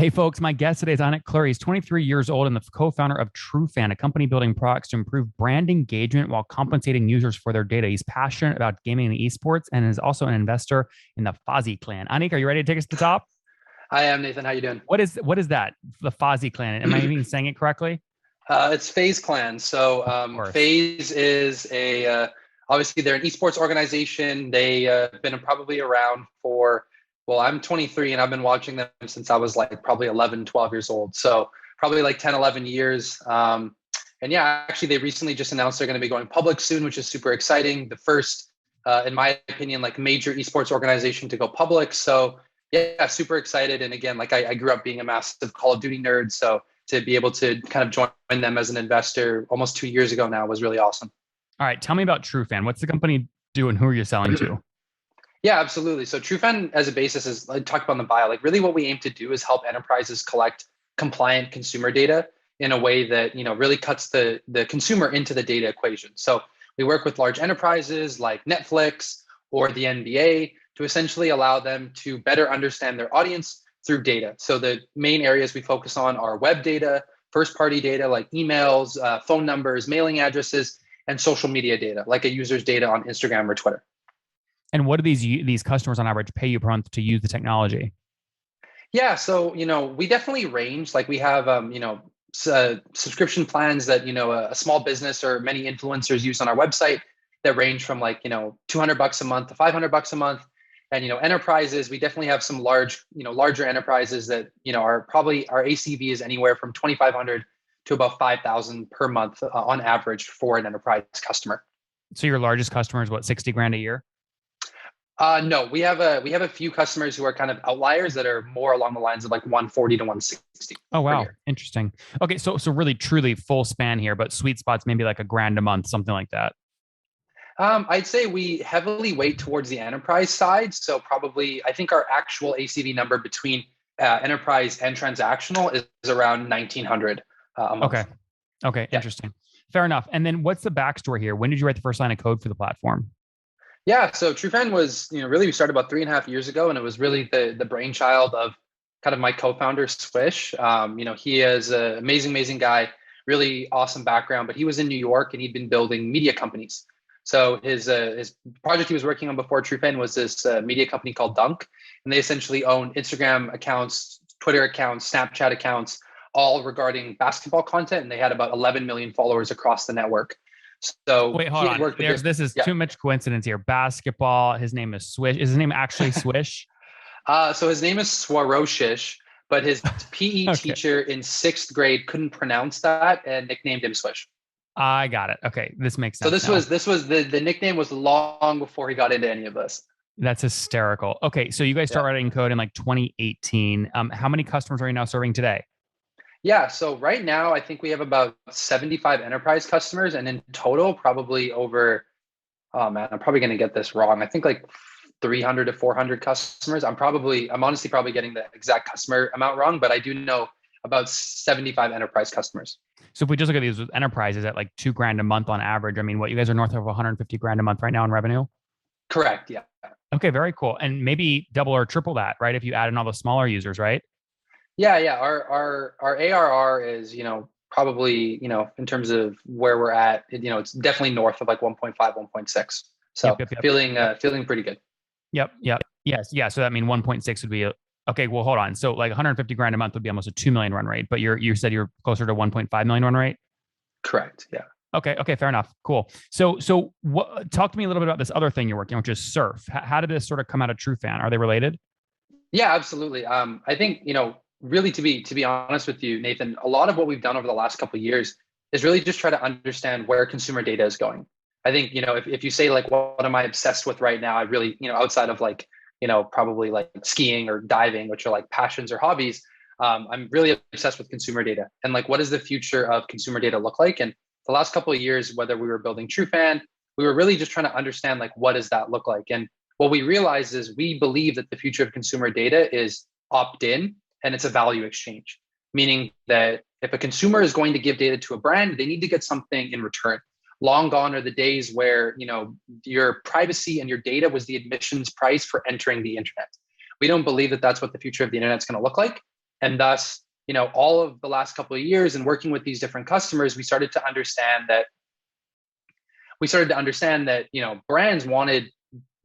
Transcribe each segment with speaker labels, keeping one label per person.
Speaker 1: Hey folks, my guest today is Aanikh. He's 23 years old and the co-founder of TrueFan, a company building products to improve brand engagement while compensating users for their data. He's passionate about gaming and esports and is also an investor in the Fozzy clan. Aanikh, are you ready to take us to the top?
Speaker 2: I am, Nathan. How you doing?
Speaker 1: What is that? The Fozzy clan. Am I even saying it correctly?
Speaker 2: It's FaZe Clan. So
Speaker 1: Of course.
Speaker 2: FaZe is obviously they're an esports organization. They been probably around for, well, I'm 23 and I've been watching them since I was like probably 11, 12 years old. So probably like 10, 11 years. And yeah, actually they recently just announced they're going to be going public soon, which is super exciting. The first, in my opinion, like major esports organization to go public. So yeah, super excited. And again, like I grew up being a massive Call of Duty nerd. So to be able to kind of join them as an investor almost 2 years ago now was really awesome.
Speaker 1: All right. Tell me about TrueFan. What's the company do and who are you selling to?
Speaker 2: Yeah, absolutely. So TrueFan as a basis is I talked about in the bio, like really what we aim to do is help enterprises collect compliant consumer data in a way that, really cuts the consumer into the data equation. So we work with large enterprises like Netflix or the NBA to essentially allow them to better understand their audience through data. So the main areas we focus on are web data, first party data like emails, phone numbers, mailing addresses, and social media data like a user's data on Instagram or Twitter.
Speaker 1: And what do these customers on average pay you per month to use the technology?
Speaker 2: Yeah, so we definitely range. Like we have subscription plans that a small business or many influencers use on our website that range from like $200 a month to $500 a month. And enterprises, we definitely have some larger enterprises that are probably our ACV is anywhere from 2,500 to about 5,000 per month on average for an enterprise customer.
Speaker 1: So your largest customer is what, 60 grand a year?
Speaker 2: No, we have a few customers who are kind of outliers that are more along the lines of like 140 to 160
Speaker 1: Oh,
Speaker 2: per
Speaker 1: wow.
Speaker 2: year.
Speaker 1: Interesting. Okay. So really truly full span here, but sweet spots, maybe like a grand a month, something like that.
Speaker 2: I'd say we heavily weight towards the enterprise side. So probably, I think our actual ACV number between enterprise and transactional is around 1,900 a
Speaker 1: Okay.
Speaker 2: month.
Speaker 1: Okay.
Speaker 2: Yeah.
Speaker 1: Interesting. Fair enough. And then what's the backstory here? When did you write the first line of code for the platform?
Speaker 2: Yeah. So TrueFan was, really we started about 3.5 years ago, and it was really the brainchild of kind of my co-founder Swish. He is an amazing guy, really awesome background, but he was in New York and he'd been building media companies. So his project he was working on before TrueFan was this media company called Dunk, and they essentially own Instagram accounts, Twitter accounts, Snapchat accounts, all regarding basketball content, and they had about 11 million followers across the network. So
Speaker 1: Wait, hold
Speaker 2: he had
Speaker 1: on.
Speaker 2: worked with
Speaker 1: This is
Speaker 2: yeah.
Speaker 1: too much coincidence here. Basketball. His name is Swish. Is his name actually Swish?
Speaker 2: So his name is Swaroshish, but his PE
Speaker 1: Okay.
Speaker 2: teacher in sixth grade couldn't pronounce that and nicknamed him Swish.
Speaker 1: I got it. Okay. This makes
Speaker 2: So
Speaker 1: sense now.
Speaker 2: this was the nickname was long before he got into any of this.
Speaker 1: That's hysterical. Okay. So you guys
Speaker 2: Yeah.
Speaker 1: start writing code in like 2018. How many customers are you now serving today?
Speaker 2: Yeah. So right now, I think we have about 75 enterprise customers, and in total, probably over, oh man, I'm probably going to get this wrong. I think like 300 to 400 customers. I'm honestly probably getting the exact customer amount wrong, but I do know about 75 enterprise customers.
Speaker 1: So if we just look at these enterprises at like 2 grand a month on average, I mean, what you guys are north of 150 grand a month right now in revenue?
Speaker 2: Correct. Yeah.
Speaker 1: Okay, very cool. And maybe double or triple that, right? If you add in all the smaller users, right?
Speaker 2: Yeah. Yeah. Our ARR is, probably, in terms of where we're at, it's definitely north of like 1.5, 1.6.
Speaker 1: Yep,
Speaker 2: So
Speaker 1: yep, yep.
Speaker 2: feeling pretty good.
Speaker 1: Yep, yep. Yes, yeah. So that mean 1.6 would be okay. Well, hold on. So like 150 grand a month would be almost a 2 million run rate, but you said you're closer to 1.5 million run rate.
Speaker 2: Correct. Yeah.
Speaker 1: Okay, okay, fair enough. Cool. So what? Talk to me a little bit about this other thing you're working on, which is Surf. How did this sort of come out of TrueFan? Are they related?
Speaker 2: Yeah, absolutely. I think, really to be honest with you, Nathan, a lot of what we've done over the last couple of years is really just try to understand where consumer data is going. I think, if you say like, what am I obsessed with right now? I really, outside of like, probably like skiing or diving, which are like passions or hobbies, I'm really obsessed with consumer data and like, what does the future of consumer data look like? And the last couple of years, whether we were building TrueFan, we were really just trying to understand like, what does that look like? And what we realized is we believe that the future of consumer data is opt-in and it's a value exchange, meaning that if a consumer is going to give data to a brand, they need to get something in return. Long gone are the days where your privacy and your data was the admissions price for entering the internet. We don't believe that that's what the future of the internet is going to look like. And thus, all of the last couple of years and working with these different customers, we started to understand that brands wanted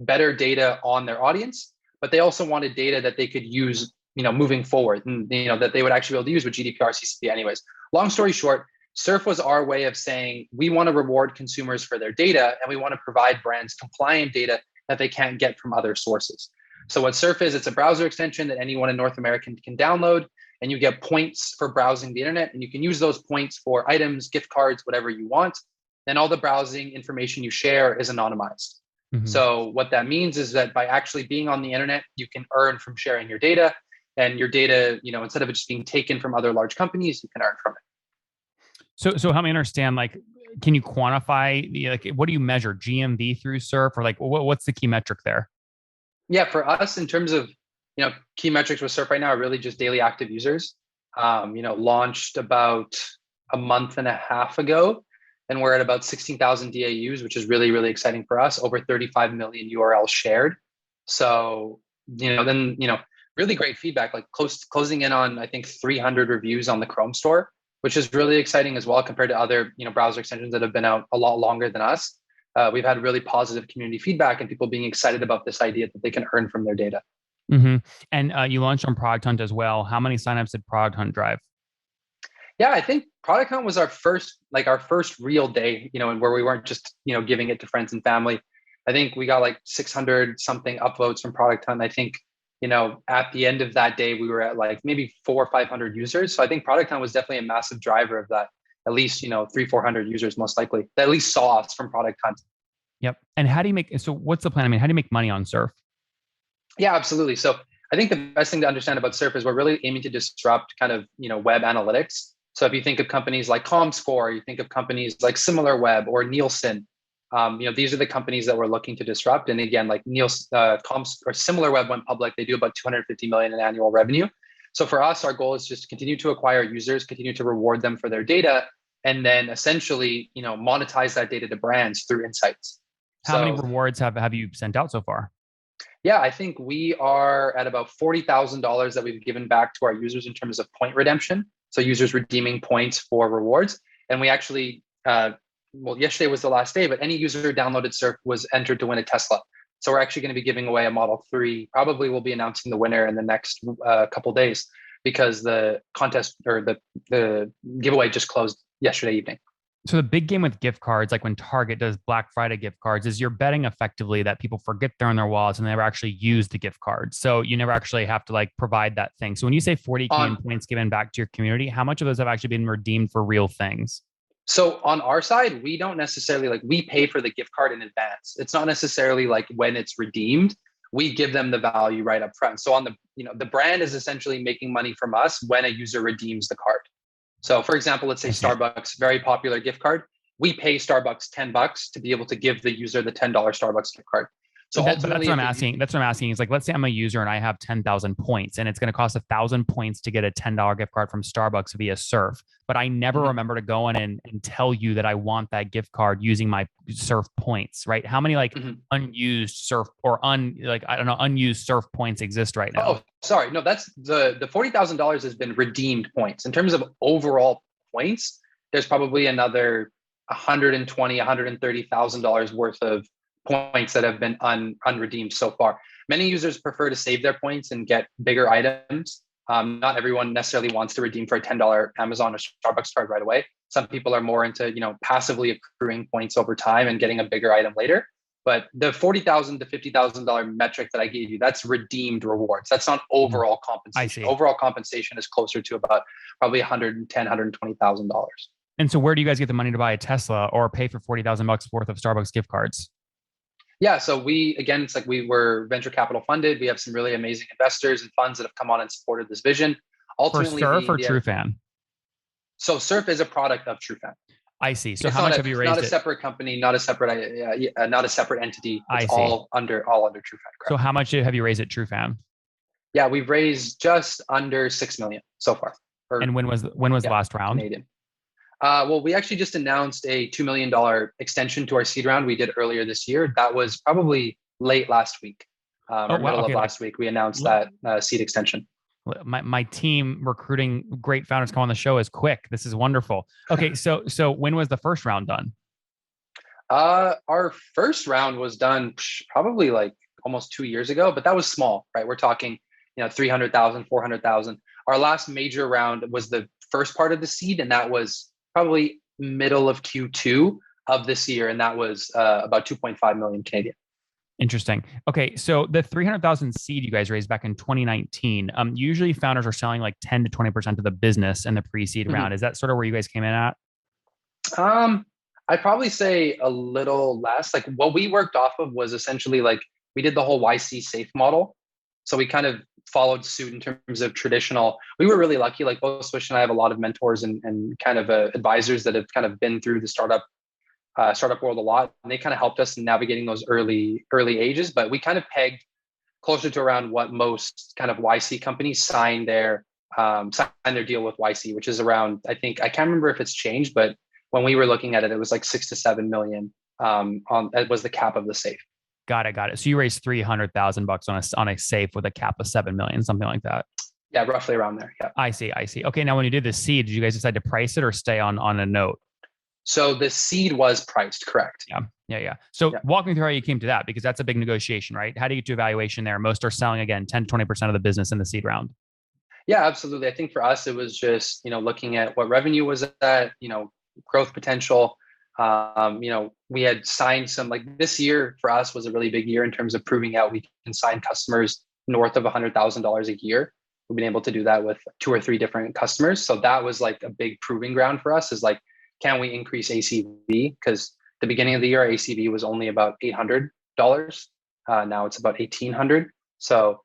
Speaker 2: better data on their audience, but they also wanted data that they could use, moving forward, and that they would actually be able to use with GDPR, CCP anyways. Long story short, Surf was our way of saying we want to reward consumers for their data, and we want to provide brands compliant data that they can't get from other sources. So what Surf is, it's a browser extension that anyone in North America can download, and you get points for browsing the internet, and you can use those points for items, gift cards, whatever you want. Then all the browsing information you share is anonymized. Mm-hmm. So what that means is that by actually being on the internet, you can earn from sharing your data, and your data, instead of it just being taken from other large companies, you can earn from it.
Speaker 1: So help me understand, can you quantify, what do you measure, GMV through Surf, or what's the key metric there?
Speaker 2: Yeah, for us, in terms of, key metrics with Surf right now are really just daily active users. Launched about a month and a half ago, and we're at about 16,000 DAUs, which is really, really exciting for us. Over 35 million URLs shared. So, really great feedback, closing in on, I think, 300 reviews on the Chrome store, which is really exciting as well compared to other, browser extensions that have been out a lot longer than us. We've had really positive community feedback and people being excited about this idea that they can earn from their data.
Speaker 1: Mm-hmm. And you launched on Product Hunt as well. How many signups did Product Hunt drive?
Speaker 2: Yeah, I think Product Hunt was our first real day, and where we weren't just, giving it to friends and family. I think we got 600 something upvotes from Product Hunt. I think, at the end of that day, we were at maybe 400 or 500 users. So I think Product Hunt was definitely a massive driver of that. At least, 300-400 users, most likely, that at least saw us from Product Hunt.
Speaker 1: Yep. And so what's the plan? I mean, how do you make money on Surf?
Speaker 2: Yeah, absolutely. So I think the best thing to understand about Surf is we're really aiming to disrupt kind of, web analytics. So if you think of companies like ComScore, you think of companies like SimilarWeb or Nielsen, these are the companies that we're looking to disrupt. And again, like SimilarWeb went public, they do about 250 million in annual revenue. So for us, our goal is just to continue to acquire users, continue to reward them for their data, and then essentially, monetize that data to brands through insights.
Speaker 1: How many rewards have you sent out so far?
Speaker 2: Yeah, I think we are at about $40,000 that we've given back to our users in terms of point redemption. So users redeeming points for rewards. And we actually, yesterday was the last day, but any user who downloaded Surf was entered to win a Tesla. So we're actually going to be giving away a Model 3. Probably we'll be announcing the winner in the next couple days, because the contest or the giveaway just closed yesterday evening.
Speaker 1: So the big game with gift cards, like when Target does Black Friday gift cards, is you're betting effectively that people forget they're in their wallets and they never actually use the gift card. So you never actually have to provide that thing. So when you say 40K in points given back to your community, how much of those have actually been redeemed for real things?
Speaker 2: So on our side, we don't necessarily we pay for the gift card in advance. It's not necessarily when it's redeemed, we give them the value right up front. So on the brand is essentially making money from us when a user redeems the card. So for example, let's say Starbucks, very popular gift card. We pay Starbucks $10 to be able to give the user the $10 Starbucks gift card. So
Speaker 1: that's what I'm asking. That's what I'm asking is let's say I'm a user and I have 10,000 points and it's going to cost 1,000 points to get a $10 gift card from Starbucks via Surf. But I never remember to go in and tell you that I want that gift card using my Surf points, right? How many unused Surf or unused Surf points exist right now?
Speaker 2: Oh, sorry. No, that's the $40,000 has been redeemed points. In terms of overall points, there's probably another $120,000, $130,000 worth of points that have been unredeemed so far. Many users prefer to save their points and get bigger items. Not everyone necessarily wants to redeem for a $10 Amazon or Starbucks card right away. Some people are more into, passively accruing points over time and getting a bigger item later. But the $40,000 to $50,000 metric that I gave you, that's redeemed rewards. That's not overall compensation. Overall compensation is closer to about probably $110,000, $120,000.
Speaker 1: And so where do you guys get the money to buy a Tesla or pay for $40,000 worth of Starbucks gift cards?
Speaker 2: Yeah, so it's we were venture capital funded. We have some really amazing investors and funds that have come on and supported this vision.
Speaker 1: Ultimately, for Surf or TrueFan?
Speaker 2: So Surf is a product of TrueFan.
Speaker 1: I see. So how much have you raised?
Speaker 2: Not a separate company, not a separate entity. It's all under TrueFan. Correct.
Speaker 1: So how much have you raised at TrueFan?
Speaker 2: Yeah, we've raised just under 6 million so far.
Speaker 1: And when was the last round?
Speaker 2: Canadian. Well, we actually just announced a $2 million extension to our seed round we did earlier this year. That was probably late last week, middle of last week. We announced that seed extension.
Speaker 1: My team recruiting great founders come on the show is quick. This is wonderful. Okay, so when was the first round done?
Speaker 2: Our first round was done probably like almost 2 years ago, but that was small, right? We're talking, 300,000, 400,000. Our last major round was the first part of the seed, and that was probably middle of Q2 of this year, and that was about 2.5 million Canadian.
Speaker 1: Interesting. Okay, so the 300,000 seed you guys raised back in 2019. Usually founders are selling like 10 to 20% of the business in the pre-seed round. Is that sort of where you guys came in at?
Speaker 2: I'd probably say a little less. Like what we worked off of was essentially like we did the whole YC safe model. So we kind of followed suit in terms of traditional. We were really lucky. Like both Swish and I have a lot of mentors and kind of advisors that have kind of been through the startup world a lot, and they kind of helped us in navigating those early ages. But we kind of pegged closer to around what most kind of YC companies sign their deal with YC, which is around, I think, I can't remember if it's changed, but when we were looking at it, it was like 6 to 7 million. That was the cap of the safe.
Speaker 1: Got it. So you raised $300,000 on a safe with a cap of 7 million, something like that.
Speaker 2: Yeah, roughly around there. Yeah.
Speaker 1: I see. Okay, now when you did the seed, did you guys decide to price it or stay on a note?
Speaker 2: So the seed was priced, correct?
Speaker 1: Yeah. So walk me through how you came to that, because that's a big negotiation, right? How do you get to evaluation there? Most are selling, again, 10 to 20% of the business in the seed round.
Speaker 2: Yeah, absolutely. I think for us, it was just, looking at what revenue was at, growth potential. We had signed some, like this year for us was a really big year in terms of proving out we can sign customers north of $100,000 a year. We've been able to do that with 2 or 3 different customers. So that was like a big proving ground for us, is like, can we increase ACV? Because the beginning of the year, ACV was only about $800. Now it's about $1,800. So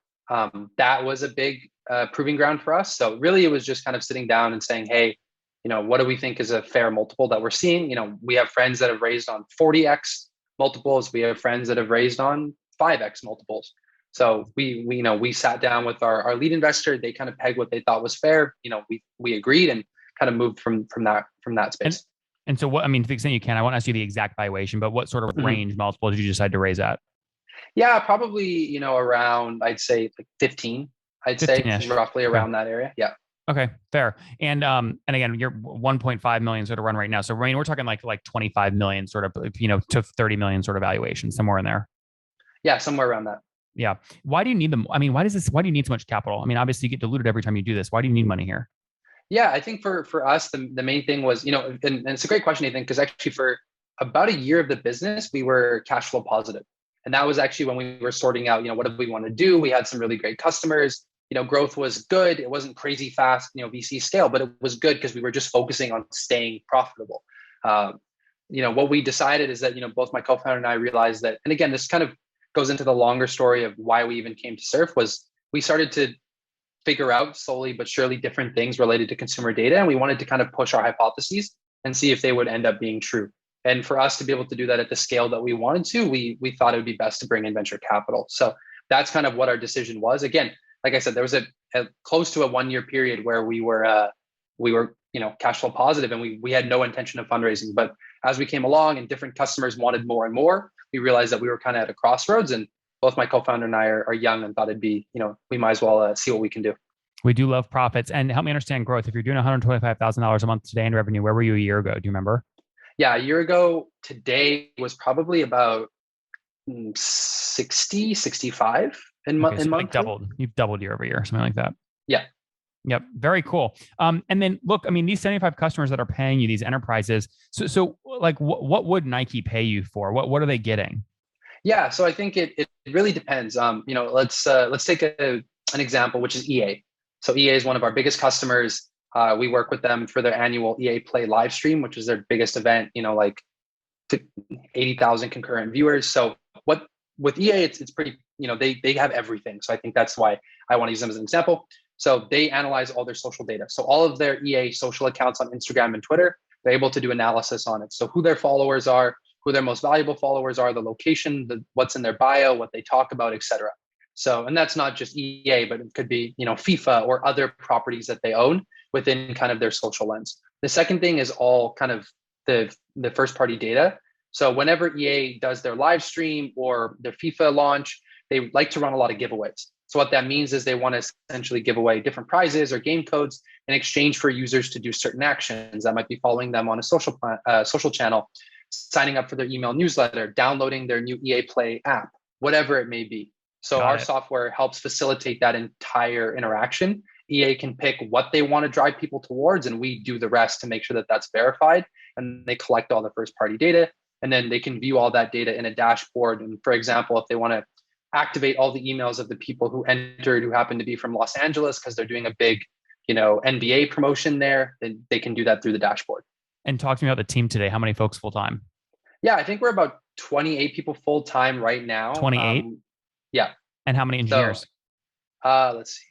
Speaker 2: that was a big proving ground for us. So really, it was just kind of sitting down and saying, hey, what do we think is a fair multiple that we're seeing? We have friends that have raised on 40x multiples. We have friends that have raised on 5x multiples. So we sat down with our lead investor. They kind of pegged what they thought was fair. We agreed and kind of moved from that space.
Speaker 1: And so what, to the extent you can, I won't ask you the exact valuation, but what sort of range multiple did you decide to raise at?
Speaker 2: Yeah, probably, around, I'd say like 15, I'd say roughly around that area. Yeah.
Speaker 1: Okay, fair. And again, you're 1.5 million sort of run right now. So we're talking like 25 million sort of, to 30 million sort of valuation, somewhere in there.
Speaker 2: Yeah, somewhere around that.
Speaker 1: Yeah. Why do you need them? Why do you need so much capital? Obviously you get diluted every time you do this. Why do you need money here?
Speaker 2: Yeah, I think for us, the main thing was, and it's a great question, Nathan, because actually for about a year of the business, we were cash flow positive. And that was actually when we were sorting out, what do we want to do? We had some really great customers. Growth was good. It wasn't crazy fast, VC scale, but it was good because we were just focusing on staying profitable. What we decided is that, both my co-founder and I realized that, and again, this kind of goes into the longer story of why we even came to Surf, was we started to figure out slowly but surely different things related to consumer data. And we wanted to kind of push our hypotheses and see if they would end up being true. And for us to be able to do that at the scale that we wanted to, we thought it would be best to bring in venture capital. So that's kind of what our decision was. Again, like I said, there was a close to a 1-year period where we were cash flow positive, and we had no intention of fundraising. But as we came along and different customers wanted more and more, we realized that we were kind of at a crossroads. And both my co-founder and I are young and thought it'd be, we might as well see what we can do.
Speaker 1: We do love profits. And help me understand growth. If you're doing $125,000 a month today in revenue, where were you a year ago? Do you remember?
Speaker 2: Yeah, a year ago today was probably about 60, 65 in month. You've doubled year over year, something like that. Yeah.
Speaker 1: Yep. Very cool. And then look, these 75 customers that are paying you, these enterprises. So like what would Nike pay you for? What are they getting?
Speaker 2: Yeah. So I think it really depends. Let's take an example, which is EA. So EA is one of our biggest customers. We work with them for their annual EA Play live stream, which is their biggest event, like 80,000 concurrent viewers. So with EA, it's pretty, they have everything. So I think that's why I want to use them as an example. So they analyze all their social data. So all of their EA social accounts on Instagram and Twitter, they're able to do analysis on it. So who their followers are, who their most valuable followers are, the location, what's in their bio, what they talk about, etc. So, and that's not just EA, but it could be, FIFA or other properties that they own within kind of their social lens. The second thing is all kind of the first party data. So whenever EA does their live stream or their FIFA launch, they like to run a lot of giveaways. So what that means is they want to essentially give away different prizes or game codes in exchange for users to do certain actions. That might be following them on a social channel, signing up for their email newsletter, downloading their new EA Play app, whatever it may be. So our software helps facilitate that entire interaction. EA can pick what they want to drive people towards, and we do the rest to make sure that that's verified. And they collect all the first party data, and then they can view all that data in a dashboard. And for example, if they want to activate all the emails of the people who entered who happen to be from Los Angeles because they're doing a big, NBA promotion there, then they can do that through the dashboard.
Speaker 1: And talk to me about the team today. How many folks full time?
Speaker 2: Yeah, I think we're about 28 people full time right now.
Speaker 1: 28?
Speaker 2: Yeah.
Speaker 1: And how many engineers?
Speaker 2: So, let's see.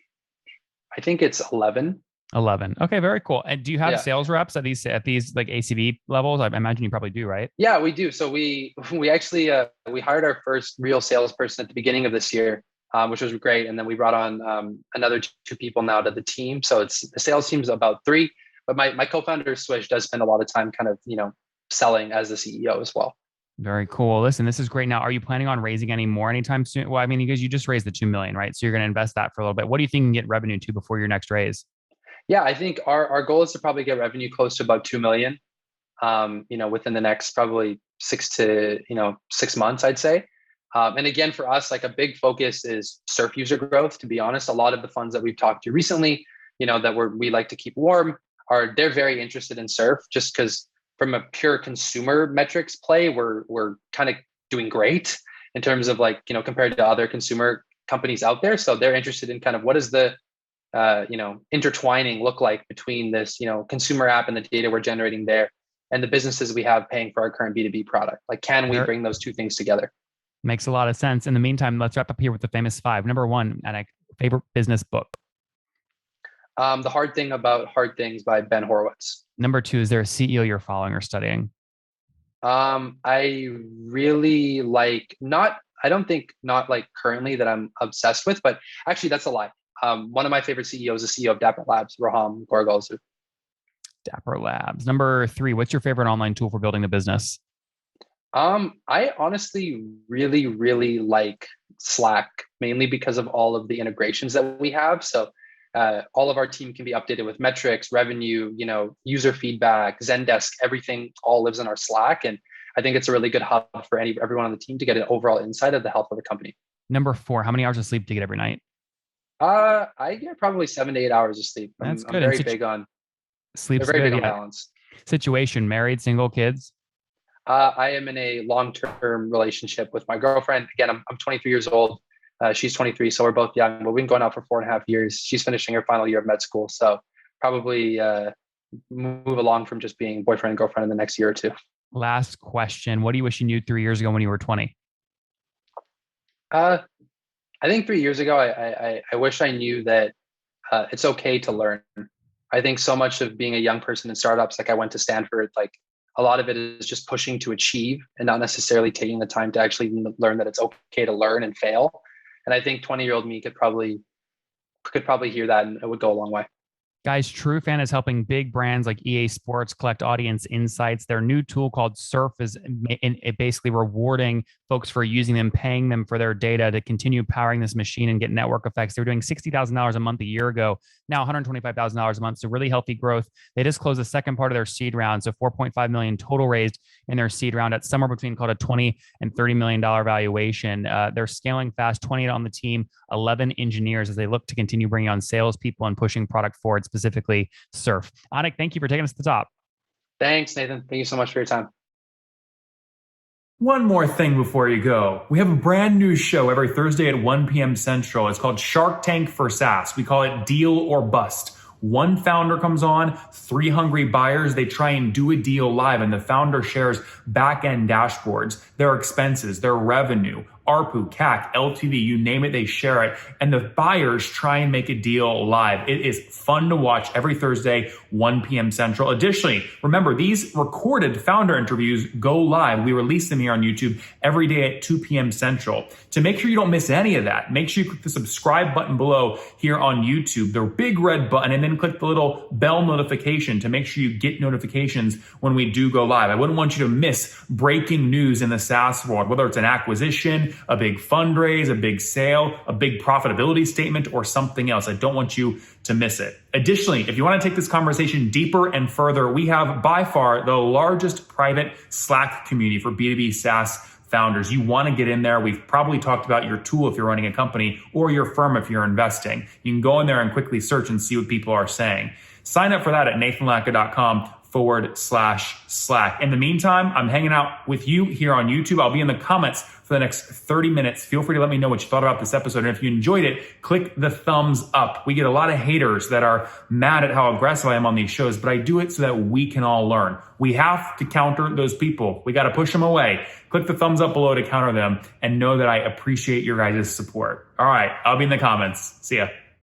Speaker 2: I think it's 11.
Speaker 1: 11. Okay, very cool. And do you have sales reps at these like ACV levels? I imagine you probably do, right?
Speaker 2: Yeah, we do. So we actually we hired our first real salesperson at the beginning of this year, which was great. And then we brought on another 2 people now to the team. So the sales team's about 3. But my co-founder Swish does spend a lot of time kind of selling as the CEO as well.
Speaker 1: Very cool. Listen, this is great. Now, are you planning on raising any more anytime soon? Well, I mean, because you just raised the $2 million, right? So you're going to invest that for a little bit. What do you think you can get revenue to before your next raise?
Speaker 2: Yeah, I think our goal is to probably get revenue close to about 2 million, within the next probably 6 months, I'd say. And again, for us, like a big focus is surf user growth. To be honest, a lot of the funds that we've talked to recently, that we like to keep warm, they're very interested in surf just because from a pure consumer metrics play, we're kind of doing great in terms of compared to other consumer companies out there. So they're interested in kind of what is the intertwining look like between this, consumer app and the data we're generating there and the businesses we have paying for our current B2B product. Like, can we bring those 2 things together?
Speaker 1: Makes a lot of sense. In the meantime, let's wrap up here with the famous 5. Number 1, Aanikh, favorite business book.
Speaker 2: The Hard Thing About Hard Things by Ben Horowitz.
Speaker 1: Number 2, is there a CEO you're following or studying?
Speaker 2: I really like I don't think not like currently that I'm obsessed with, but actually that's a lie. One of my favorite CEOs is the CEO of Dapper Labs, Roham Gorgalzu.
Speaker 1: Dapper Labs. Number 3, what's your favorite online tool for building a business?
Speaker 2: I honestly really, really like Slack, mainly because of all of the integrations that we have. So all of our team can be updated with metrics, revenue, user feedback, Zendesk, everything all lives in our Slack. And I think it's a really good hub for everyone on the team to get an overall insight of the health of the company. Number
Speaker 1: 4, how many hours of sleep do you get every night?
Speaker 2: I get probably 7 to 8 hours of sleep.
Speaker 1: That's good.
Speaker 2: I'm very big on
Speaker 1: sleep.
Speaker 2: Very big on balance.
Speaker 1: Situation: married, single, kids?
Speaker 2: I am in a long-term relationship with my girlfriend. Again, I'm 23 years old. She's 23, so we're both young. But we've been going out for 4.5 years. She's finishing her final year of med school, so probably move along from just being boyfriend and girlfriend in the next year or 2.
Speaker 1: Last question: what do you wish you knew 3 years ago when you were 20?
Speaker 2: I think 3 years ago, I wish I knew that it's okay to learn. I think so much of being a young person in startups, like I went to Stanford, like a lot of it is just pushing to achieve and not necessarily taking the time to actually learn that it's okay to learn and fail. And I think 20-year-old me could probably hear that, and it would go a long way. Guys, TrueFan is helping big brands like EA Sports collect audience insights. Their new tool called Surf is basically rewarding folks for using them, paying them for their data to continue powering this machine and get network effects. They were doing $60,000 a month a year ago, now $125,000 a month. So really healthy growth. They just closed the second part of their seed round. So $4.5 million total raised in their seed round at somewhere between called a $20 and $30 million valuation. They're scaling fast, 28 on the team, 11 engineers as they look to continue bringing on salespeople and pushing product forward, specifically Surf. Aanikh, thank you for taking us to the top. Thanks, Nathan. Thank you so much for your time.
Speaker 3: One more thing before you go. We have a brand new show every Thursday at 1 p.m. Central. It's called Shark Tank for SaaS. We call it Deal or Bust. One founder comes on, 3 hungry buyers, they try and do a deal live, and the founder shares back-end dashboards, their expenses, their revenue, ARPU, CAC, LTV, you name it, they share it. And the buyers try and make a deal live. It is fun to watch every Thursday, 1 p.m. Central. Additionally, remember, these recorded founder interviews go live. We release them here on YouTube every day at 2 p.m. Central. To make sure you don't miss any of that, make sure you click the subscribe button below here on YouTube, the big red button, and then click the little bell notification to make sure you get notifications when we do go live. I wouldn't want you to miss breaking news in the SaaS world, whether it's an acquisition, presentation, a big fundraise, a big sale, a big profitability statement, or something else. I don't want you to miss it. Additionally, if you want to take this conversation deeper and further, we have by far the largest private Slack community for B2B SaaS founders. You want to get in there. We've probably talked about your tool if you're running a company, or your firm if you're investing. You can go in there and quickly search and see what people are saying. Sign up for that at nathanlatka.com/Slack. In the meantime, I'm hanging out with you here on YouTube. I'll be in the comments for the next 30 minutes. Feel free to let me know what you thought about this episode. And if you enjoyed it, click the thumbs up. We get a lot of haters that are mad at how aggressive I am on these shows, but I do it so that we can all learn. We have to counter those people. We got to push them away. Click the thumbs up below to counter them, and know that I appreciate your guys' support. All right, I'll be in the comments. See ya.